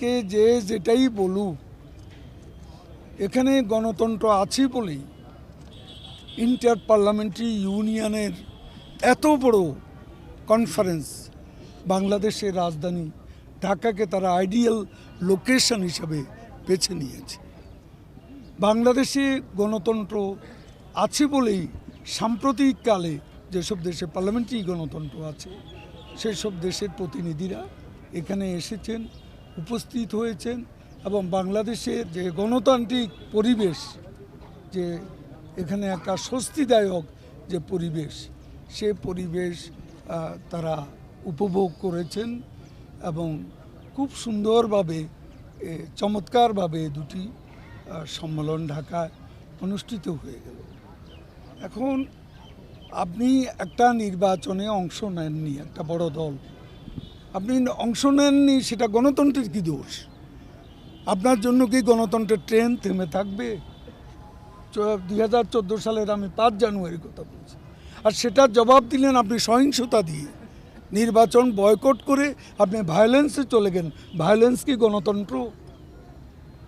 আজকে যে যেটাই বলুক, এখানে গণতন্ত্র আছে বলেই ইন্টার পার্লামেন্টারি ইউনিয়নের এত বড় কনফারেন্স বাংলাদেশের রাজধানী ঢাকাকে তারা আইডিয়াল লোকেশন হিসাবে বেছে নিয়েছে। বাংলাদেশে গণতন্ত্র আছে বলেই সাম্প্রতিককালে যেসব দেশে পার্লামেন্টারি গণতন্ত্র আছে সেসব দেশের প্রতিনিধিরা এখানে এসেছেন, উপস্থিত হয়েছেন এবং বাংলাদেশের যে গণতান্ত্রিক পরিবেশ, যে এখানে একটা স্বস্তিদায়ক যে পরিবেশ, সে পরিবেশ তারা উপভোগ করেছেন এবং খুব সুন্দরভাবে চমৎকারভাবে দুটি সম্মেলন ঢাকায় অনুষ্ঠিত হয়ে গেল। এখন আপনি একটা নির্বাচনে অংশ নেননি, একটা বড় দল, আপনি অংশ নেননি, সেটা গণতন্ত্রের কী দোষ? আপনার জন্য কি গণতন্ত্রের ট্রেন থেমে থাকবে? 2014 সালের আমি 5 জানুয়ারি কথা বলছি, আর সেটার জবাব দিলেন আপনি সহিংসতা দিয়ে, নির্বাচন বয়কট করে আপনি ভায়োলেন্সে চলে গেলেন। ভায়োলেন্স কি গণতন্ত্র?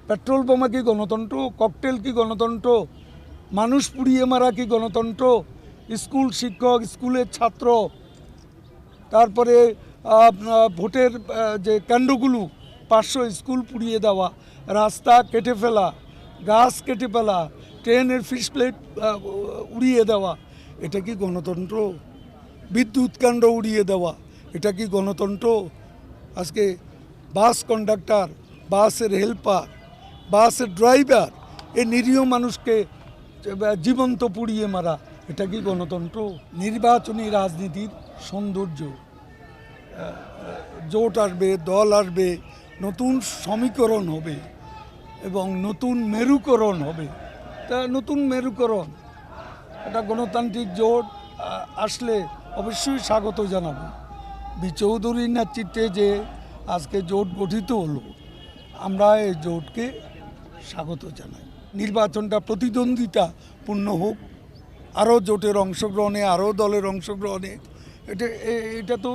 পেট্রোল বোমা কি গণতন্ত্র? ককটেল কি গণতন্ত্র? মানুষ পুড়িয়ে মারা কি গণতন্ত্র? স্কুল শিক্ষক, স্কুলের ছাত্র, তারপরে ভোটের যে কেন্দ্রগুলো 500 স্কুল পুড়িয়ে দেওয়া, রাস্তা কেটে ফেলা, গাছ কেটে ফেলা, ট্রেনের ফিস প্লেট উড়িয়ে দেওয়া, এটা কি গণতন্ত্র? বিদ্যুৎ কেন্দ্র উড়িয়ে দেওয়া, এটা কি গণতন্ত্র? আজকে বাস কন্ডাক্টর, বাসের হেল্পার, বাসের ড্রাইভার, এই নিরীহ মানুষকে জীবন্ত পুড়িয়ে মারা, এটা কি গণতন্ত্র? নির্বাচনী রাজনীতির সৌন্দর্য, জোট আসবে, দল আসবে, নতুন সমীকরণ হবে এবং নতুন মেরুকরণ হবে। তা নতুন মেরুকরণ, একটা গণতান্ত্রিক জোট আসলে অবশ্যই স্বাগত জানাবো। বি চৌধুরীর নেতৃত্বে যে আজকে জোট গঠিত হলো, আমরা এই জোটকে স্বাগত জানাই। নির্বাচনটা প্রতিদ্বন্দ্বিতা পূর্ণ হোক, আরও জোটের অংশগ্রহণে, আরও দলের অংশগ্রহণে। এটা তো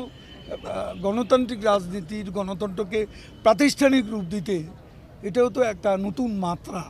গণতান্ত্রিক রাজনীতির, গণতন্ত্রকে প্রাতিষ্ঠানিক রূপ দিতে এটাও তো একটা নতুন মাত্রা।